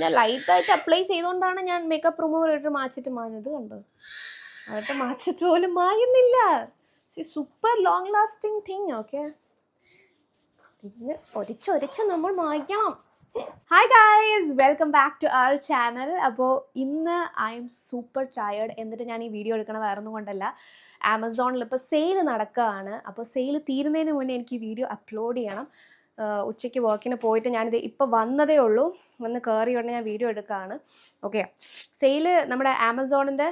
ഞാൻ ലൈറ്റായിട്ട് അപ്ലൈ ചെയ്തുകൊണ്ടാണ് ഞാൻ മേക്കപ്പ് റിമൂവർ ഇട്ട് മാച്ചിട്ട് മാഞ്ഞത് കണ്ടോ. അതിട്ട് മാച്ചിട്ട് പോലും മായുന്നില്ല. Super long lasting thing. Okay, ഇത് ഒരിച്ചൊരിച്ച് നമ്മൾ മായ്ക്കണം. Hi guys, welcome back to our channel. അപ്പോൾ ഇന്ന് ഐ എം സൂപ്പർ ടയേർഡ്. എന്നിട്ട് ഞാൻ ഈ വീഡിയോ എടുക്കണ വേറെ ഒന്നും കൊണ്ടല്ല, ആമസോണിൽ ഇപ്പോൾ സെയിൽ നടക്കുകയാണ്. അപ്പോൾ സെയിൽ തീരുന്നതിന് മുന്നേ എനിക്ക് ഈ വീഡിയോ അപ്ലോഡ് ചെയ്യണം. ഉച്ചയ്ക്ക് വർക്കിന് പോയിട്ട് ഞാനിത് ഇപ്പോൾ വന്നതേ ഉള്ളൂ. വന്ന് കയറി ഉടനെ ഞാൻ വീഡിയോ എടുക്കുകയാണ്. ഓക്കെ, സെയിൽ നമ്മുടെ ആമസോണിൻ്റെ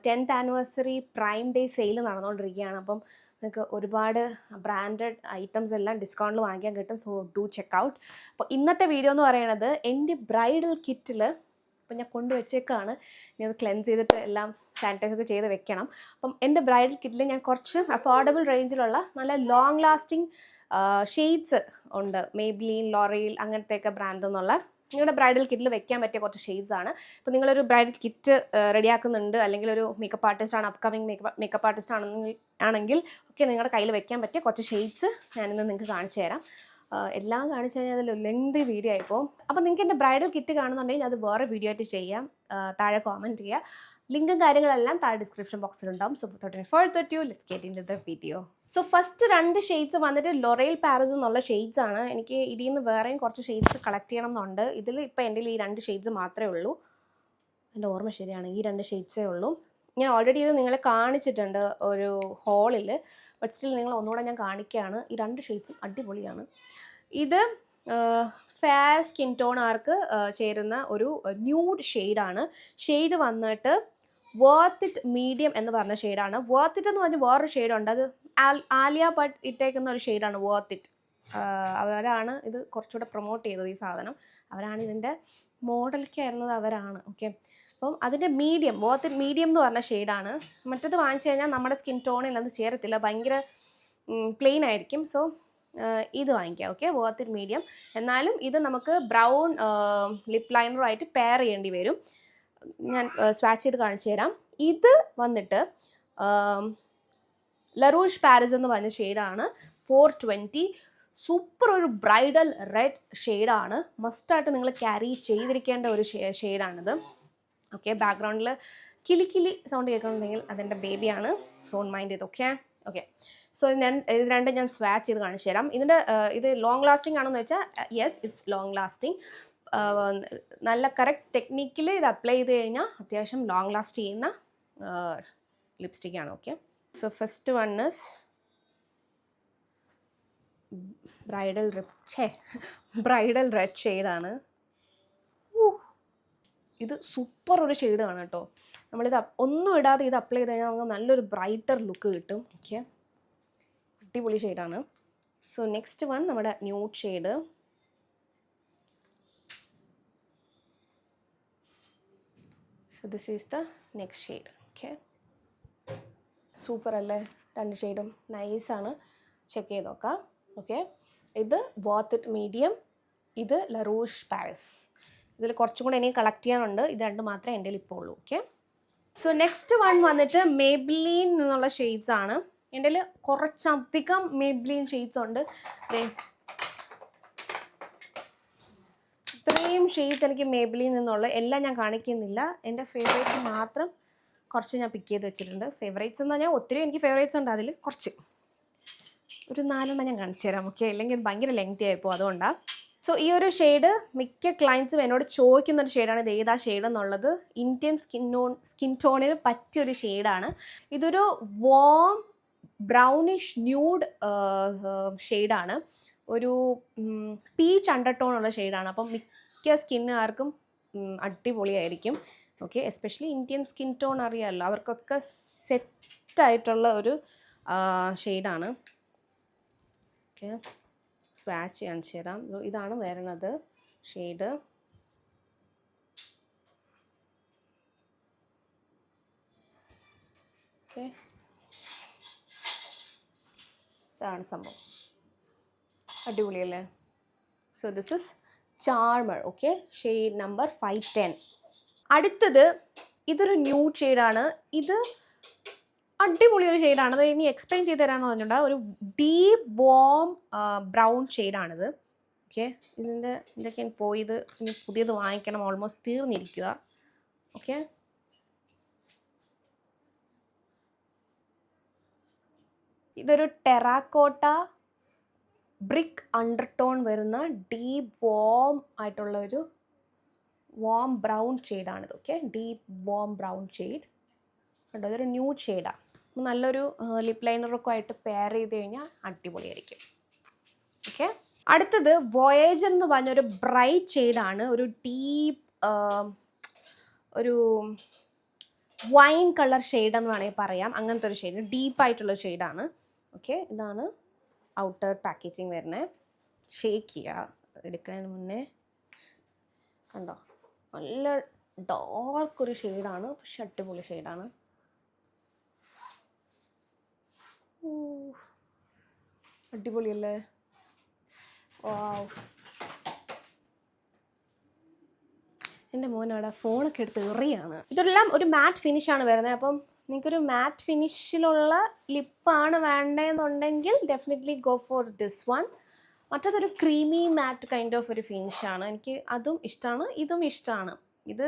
10th anniversary prime day sale നടന്നുകൊണ്ടിരിക്കുകയാണ്. അപ്പം നിങ്ങൾക്ക് ഒരുപാട് ബ്രാൻഡഡ് ഐറ്റംസ് എല്ലാം ഡിസ്കൗണ്ടിൽ വാങ്ങിക്കാൻ കിട്ടും. So do check out. അപ്പോൾ ഇന്നത്തെ വീഡിയോ എന്ന് പറയുന്നത് എൻ്റെ ബ്രൈഡൽ കിറ്റിൽ ഇപ്പം ഞാൻ കൊണ്ടുവച്ചേക്കാണ്. ഇനി അത് ക്ലെൻസ് ചെയ്തിട്ട് എല്ലാം സാനിറ്റൈസൊക്കെ ചെയ്ത് വെക്കണം. അപ്പം എൻ്റെ ബ്രൈഡൽ കിറ്റിൽ ഞാൻ കുറച്ച് അഫോർഡബിൾ റേഞ്ചിലുള്ള നല്ല ലോങ് ലാസ്റ്റിംഗ് ഷെയ്ഡ്സ് ഉണ്ട്. മേബ്ലിൻ, ലോറിയൽ അങ്ങനത്തെയൊക്കെ ബ്രാൻഡ് എന്നുള്ള നിങ്ങളുടെ ബ്രൈഡൽ കിറ്റിൽ വെക്കാൻ പറ്റിയ കുറച്ച് ഷെയ്ഡ്സ് ആണ്. ഇപ്പോൾ നിങ്ങളൊരു ബ്രൈഡൽ കിറ്റ് റെഡിയാക്കുന്നുണ്ട്, അല്ലെങ്കിൽ ഒരു മേക്കപ്പ് ആർട്ടിസ്റ്റ് ആണ്, അപ്കമിങ് മേക്കപ്പ് ആർട്ടിസ്റ്റ് ആണെങ്കിൽ ഒക്കെ നിങ്ങളുടെ കയ്യിൽ വെക്കാൻ പറ്റിയ കുറച്ച് ഷെയ്ഡ്സ് ഞാനിന്ന് നിങ്ങൾക്ക് കാണിച്ചു തരാം. എല്ലാം കാണിച്ചു കഴിഞ്ഞാൽ അതിൽ ലെങ്തി വീഡിയോ ആയിപ്പോൾ. അപ്പോൾ നിങ്ങൾക്ക് എൻ്റെ ബ്രൈഡൽ കിറ്റ് കാണുന്നുണ്ടെങ്കിൽ അത് വേറെ വീഡിയോ ആയിട്ട് ചെയ്യാം. താഴെ കോമെൻറ്റ് ചെയ്യുക. ലിങ്കും കാര്യങ്ങളെല്ലാം താഴെ ഡിസ്ക്രിപ്ഷൻ ബോക്സിലുണ്ടാവും. So further to let's get into the video. So first 2 shades വന്നിട്ട് ലൊറേൽ പാരിസ് എന്നുള്ള ഷെയ്ഡ്സ് ആണ്. എനിക്ക് ഇതിൽ നിന്ന് വേറെയും കുറച്ച് ഷെയ്ഡ്സ് കളക്ട് ചെയ്യണം എന്നുണ്ട്. ഇതിൽ ഇപ്പോൾ എൻ്റെ ഈ 2 ഷെയ്ഡ്സ് മാത്രമേ ഉള്ളൂ. എൻ്റെ ഓർമ്മ ശരിയാണ്, ഈ 2 ഷെയ്ഡ്സേ ഉള്ളൂ. ഞാൻ ഓൾറെഡി ഇത് നിങ്ങളെ കാണിച്ചിട്ടുണ്ട് ഒരു ഹോളിൽ, ബട്ട് സ്റ്റിൽ നിങ്ങൾ ഒന്നുകൂടെ ഞാൻ കാണിക്കുകയാണ്. ഈ 2 ഷെയ്ഡ്സും അടിപൊളിയാണ്. ഇത് ഫെയർ സ്കിൻ ടോണാർക്ക് ചേരുന്ന ഒരു ന്യൂഡ് ഷെയ്ഡാണ്. ഷെയ്ഡ് വന്നിട്ട് വർത്ത് ഇറ്റ് മീഡിയം എന്ന് പറഞ്ഞ ഷെയ്ഡാണ്. വർത്ത് ഇറ്റ് എന്ന് പറഞ്ഞ വേറൊരു ഷെയ്ഡുണ്ട്, അത് ആലിയ ഭട്ട് ഇട്ടേക്കുന്ന ഒരു ഷെയ്ഡാണ് വർത്ത് ഇറ്റ്. അവരാണ് ഇത് കുറച്ചുകൂടെ പ്രൊമോട്ട് ചെയ്തത്, ഈ സാധനം. അവരാണ് ഇതിൻ്റെ മോഡലിലേക്ക് ആയിരുന്നത്, അവരാണ്. ഓക്കെ, അപ്പം അതിൻ്റെ മീഡിയം, വർത്ത് ഇറ്റ് മീഡിയം എന്ന് പറഞ്ഞ ഷെയ്ഡാണ്. മറ്റത് വാങ്ങിച്ചു കഴിഞ്ഞാൽ നമ്മുടെ സ്കിൻ ടോണിൽ അത് ചേരത്തില്ല, ഭയങ്കര പ്ലെയിൻ ആയിരിക്കും. സോ ഇത് വാങ്ങിക്കാം. Okay, worth it medium. എന്നാലും ഇത് നമുക്ക് ബ്രൗൺ ലിപ് ലൈനറുമായിട്ട് പെയർ ചെയ്യേണ്ടി വരും. ഞാൻ സ്വാച്ച് ചെയ്ത് കാണിച്ചു തരാം. ഇത് വന്നിട്ട് ലറൂഷ് പാരിസ് എന്ന് പറഞ്ഞ ഷെയ്ഡാണ്. 420. സൂപ്പർ ഒരു ബ്രൈഡൽ റെഡ് ഷെയ്ഡാണ്. മസ്റ്റായിട്ട് നിങ്ങൾ ക്യാരി ചെയ്തിരിക്കേണ്ട ഒരു ഷെയ്ഡാണിത്. ഓക്കെ, ബാക്ക്ഗ്രൗണ്ടിൽ കിളി കിളി സൗണ്ട് കേൾക്കണമെങ്കിൽ അതെൻ്റെ ബേബിയാണ്, ഡോണ്ട് മൈൻഡ് ഇത്. ഓക്കെ ഓക്കെ, സോ ഇത് രണ്ടും ഞാൻ സ്വാച്ച് ചെയ്ത് കാണിച്ചു തരാം. ഇത് ലോങ് ലാസ്റ്റിംഗ് ആണെന്ന് വെച്ചാൽ യെസ്, ഇറ്റ്സ് ലോങ് ലാസ്റ്റിംഗ്. നല്ല കറക്റ്റ് ടെക്നിക്കിൽ ഇത് അപ്ലൈ ചെയ്ത് കഴിഞ്ഞാൽ അത്യാവശ്യം ലോങ് ലാസ്റ്റ് ചെയ്യുന്ന ലിപ്സ്റ്റിക്കാണ്. Okay, so first one is bridal red ഷെയ്ഡാണ്. ഇത് സൂപ്പർ ഒരു ഷെയ്ഡാണ് കേട്ടോ. നമ്മളിത് ഒന്നും ഇടാതെ ഇത് അപ്ലൈ ചെയ്ത് കഴിഞ്ഞാൽ നമുക്ക് നല്ലൊരു ബ്രൈറ്റർ ലുക്ക് കിട്ടും. ഓക്കെ, അടിപൊളി ഷെയ്ഡാണ്. സോ നെക്സ്റ്റ് വൺ നമ്മുടെ nude shade. So this is the next shade. Okay, super അല്ലേ, 2 ഷെയ്ഡും നൈസാണ്, ചെക്ക് ചെയ്ത് നോക്കാം. ഓക്കെ, ഇത് വർത്ത് ഇറ്റ് മീഡിയം, ഇത് ലറൂഷ് പാരിസ്. ഇതിൽ കുറച്ചും കൂടെ എനിക്ക് കളക്ട് ചെയ്യാനുണ്ട്. ഇത് 2 മാത്രമേ എൻ്റെ ഇപ്പോൾ ഉള്ളൂ. ഓക്കെ, സോ നെക്സ്റ്റ് വൺ വന്നിട്ട് മേബ്ലിൻ എന്നുള്ള ഷെയ്ഡ്സ് ആണ്. എൻ്റെ കുറച്ചധികം മേബ്ലിൻ ഷെയ്ഡ്സ് ഉണ്ട്. ഇത്രയും ഷെയ്ഡ്സ് എനിക്ക് മേബ്ലിൻ നിന്നുള്ള എല്ലാം ഞാൻ കാണിക്കുന്നില്ല. എൻ്റെ ഫേവറേറ്റ്സ് മാത്രം കുറച്ച് ഞാൻ പിക്ക് ചെയ്ത് വെച്ചിട്ടുണ്ട്. ഫേവറേറ്റ്സ് എന്ന് പറഞ്ഞാൽ ഒത്തിരി എനിക്ക് ഫേവറേറ്റ്സ് ഉണ്ട്, അതിൽ കുറച്ച് ഒരു 4 ഞാൻ കാണിച്ചു തരാം. ഓക്കെ, അല്ലെങ്കിൽ ഭയങ്കര ലെങ്തി ആയിപ്പോൾ, അതുകൊണ്ടാണ്. സോ ഈ ഒരു ഷെയ്ഡ് മിക്ക ക്ലയൻസും എന്നോട് ചോദിക്കുന്നൊരു ഷെയ്ഡാണ്, ഇത് ഏതാ ഷെയ്ഡ് എന്നുള്ളത്. ഇന്ത്യൻ സ്കിൻ ടോണിന് പറ്റിയൊരു ഷെയ്ഡാണ്. ഇതൊരു വാം ബ്രൗണിഷ് ന്യൂഡ് ഷെയ്ഡാണ്. ഒരു പീച്ച് അണ്ടർടോൺ ഉള്ള ഷെയ്ഡാണ്. അപ്പം മിക്ക സ്കിന്നുകാർക്കും അടിപൊളിയായിരിക്കും. Okay, especially Indian skin tone അറിയാമല്ലോ, അവർക്കൊക്കെ സെറ്റായിട്ടുള്ള ഒരു ഷെയ്ഡാണ്. ഓക്കെ, സ്വാച്ച് കാണിച്ചു തരാം. ഇതാണ് വരുന്നത് ഷെയ്ഡ്. ഓക്കെ, ഇതാണ് സംഭവം, അടിപൊളിയല്ലേ. So this is charmer. Okay, shade number 510. അടുത്തത് ഇതൊരു ന്യൂഡ് ഷെയ്ഡാണ്. ഇത് അടിപൊളി ഒരു ഷെയ്ഡാണ്. അത് ഇനി എക്സ്പ്ലെയിൻ ചെയ്ത് തരാമെന്ന് പറഞ്ഞിട്ടുണ്ട്. ഒരു ഡീപ്പ് വാം ബ്രൗൺ ഷെയ്ഡാണിത്. ഓക്കെ, ഇതൊക്കെ പോയത് ഇനി പുതിയത് വാങ്ങിക്കണം, ഓൾമോസ്റ്റ് തീർന്നിരിക്കുക. ഓക്കെ, ഇതൊരു ടെറാക്കോട്ട ബ്രിക്ക് അണ്ടർടോൺ വരുന്ന ഡീപ്പ് വാം ആയിട്ടുള്ള ഒരു വാം ബ്രൗൺ ഷെയ്ഡാണിത്. Okay, deep warm brown shade കണ്ടോ, ഇതൊരു ന്യൂഡ് ഷെയ്ഡാണ്. നല്ലൊരു ലിപ് ലൈനറൊക്കെ ആയിട്ട് പെയർ ചെയ്ത് കഴിഞ്ഞാൽ അടിപൊളിയായിരിക്കും. ഓക്കെ, അടുത്തത് വോയേജർ എന്ന് പറഞ്ഞൊരു ബ്രൈറ്റ് ഷെയ്ഡാണ്, ഒരു ഡീപ്പ് ഒരു വൈൻ കളർ ഷെയ്ഡ് എന്ന് വേണമെങ്കിൽ പറയാം. അങ്ങനത്തെ ഒരു ഷെയ്ഡ്, ഡീപ്പായിട്ടുള്ള ഷെയ്ഡാണ്. ഓക്കെ, ഇതാണ് ഔട്ടർ പാക്കേജിങ് വരുന്നത്. ഷേക്ക് ചെയ്യുക എടുക്കുന്നതിന് മുന്നേ. കണ്ടോ, നല്ല ഡാർക്ക് ഒരു ഷെയ്ഡാണ്, പക്ഷെ അടിപൊളി ഷെയ്ഡാണ്. അടിപൊളിയല്ലേ? വാവ്, എൻ്റെ മോനവിടെ ഫോണൊക്കെ എടുത്ത് എറിയാണ്. ഇതെല്ലാം ഒരു മാറ്റ് ഫിനിഷാണ് വരുന്നത്. അപ്പം നിങ്ങൾക്കൊരു മാറ്റ് ഫിനിഷിലുള്ള ലിപ്പാണ് വേണ്ടതെന്നുണ്ടെങ്കിൽ definitely go for this one. മറ്റതൊരു ക്രീമി മാറ്റ് കൈൻഡ് ഓഫ് ഒരു ഫിനിഷാണ്. എനിക്ക് അതും ഇഷ്ടമാണ്, ഇതും ഇഷ്ടമാണ്. ഇത്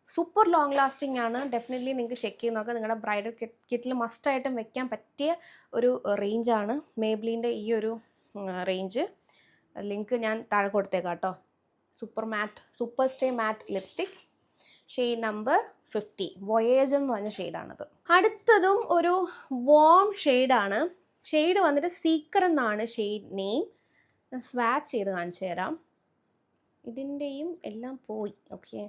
സൂപ്പർ ലോങ് ലാസ്റ്റിംഗ് ആണ്. ഡെഫിനറ്റ്ലി നിങ്ങൾക്ക് ചെക്ക് ചെയ്ത് നോക്കാം. നിങ്ങളുടെ ബ്രൈഡൽ കിറ്റിൽ മസ്റ്റായിട്ടും വെക്കാൻ പറ്റിയ ഒരു റേഞ്ചാണ് മേബ്ലിൻ്റെ ഈ ഒരു റേഞ്ച്. ലിങ്ക് ഞാൻ താഴെ കൊടുത്തേക്കാം കേട്ടോ. സൂപ്പർ സ്റ്റേ മാറ്റ് ലിപ്സ്റ്റിക്, ഷെയ്ഡ് നമ്പർ 50, വോയേജ് എന്ന് പറഞ്ഞ ഷെയ്ഡാണത്. അടുത്തതും ഒരു വാം ഷെയ്ഡാണ്. ഷെയ്ഡ് വന്നിട്ട് സീക്കർ എന്നാണ് ഷെയ്ഡ് നെയിം. ഞാൻ സ്വാച്ച് ചെയ്ത് കാണിച്ചു തരാം. ഇതിൻ്റെയും എല്ലാം പോയി. ഓക്കെ,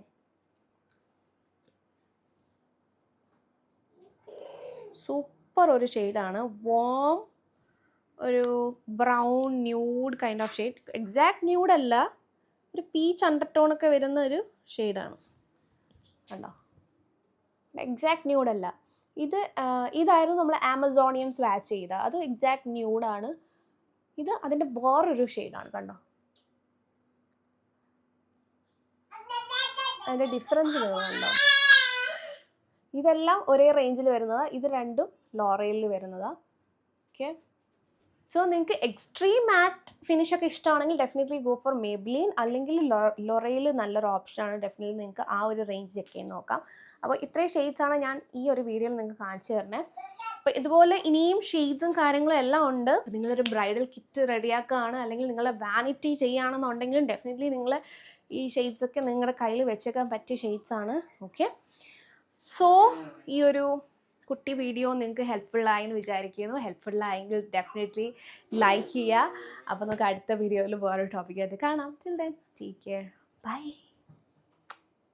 സൂപ്പർ ഒരു ഷെയ്ഡാണ്. വാം ഒരു brown nude kind of shade. Exact nude അല്ല, ഒരു പീച്ച് അണ്ടർടോണൊക്കെ വരുന്ന ഒരു ഷെയ്ഡാണ്. കണ്ടോ, എക്സാക്ട് ന്യൂഡല്ല. ഇതായിരുന്നു നമ്മൾ ആമസോണിയൻ സ്വാച്ച് ചെയ്ത, അത് എക്സാക്ട് ന്യൂഡാണ്. ഇത് അതിൻ്റെ വേറൊരു ഷെയ്ഡാണ്. കണ്ടോ, അതിൻ്റെ ഡിഫറൻസ് കണ്ടോ. ഇതെല്ലാം ഒരേ റേഞ്ചിൽ വരുന്നതാണ്, ഇത് രണ്ടും ലോറയിലിൽ വരുന്നതാണ്. ഓക്കെ, സോ നിങ്ങൾക്ക് എക്സ്ട്രീം മാറ്റ് ഫിനിഷൊക്കെ ഇഷ്ടമാണെങ്കിൽ ഡെഫിനറ്റ്ലി ഗോ ഫോർ മേബ്ലിൻ, അല്ലെങ്കിൽ ലൊറയിൽ നല്ലൊരു ഓപ്ഷനാണ്. ഡെഫിനറ്റ്ലി നിങ്ങൾക്ക് ആ ഒരു റേഞ്ച് ചെക്ക് ചെയ്ത് നോക്കാം. അപ്പോൾ ഇത്രയും ഷെയ്ഡ്സാണ് ഞാൻ ഈ ഒരു വീഡിയോയിൽ നിങ്ങൾക്ക് കാണിച്ചു തരണേ. അപ്പോൾ ഇതുപോലെ ഇനിയും ഷെയ്ഡ്സും കാര്യങ്ങളും എല്ലാം ഉണ്ട്. നിങ്ങളൊരു ബ്രൈഡൽ കിറ്റ് റെഡിയാക്കുകയാണ്, അല്ലെങ്കിൽ നിങ്ങളെ വാനിറ്റി ചെയ്യുകയാണെന്നുണ്ടെങ്കിലും ഡെഫിനറ്റ്ലി നിങ്ങൾ ഈ ഷെയ്ഡ്സൊക്കെ നിങ്ങളുടെ കയ്യിൽ വെച്ചേക്കാൻ പറ്റിയ ഷെയ്ഡ്സാണ്. ഓക്കെ, സോ ഈ ഒരു കുട്ടി വീഡിയോ നിങ്ങൾക്ക് ഹെൽപ്ഫുള്ളായി എന്ന് വിചാരിക്കുന്നു. ഹെൽപ്ഫുള്ളായെങ്കിൽ ഡെഫിനറ്റ്ലി ലൈക്ക് ചെയ്യുക. അപ്പോൾ നമുക്ക് അടുത്ത വീഡിയോയിൽ വേറൊരു ടോപ്പിക്കായിട്ട് കാണാം. Till then take care, by.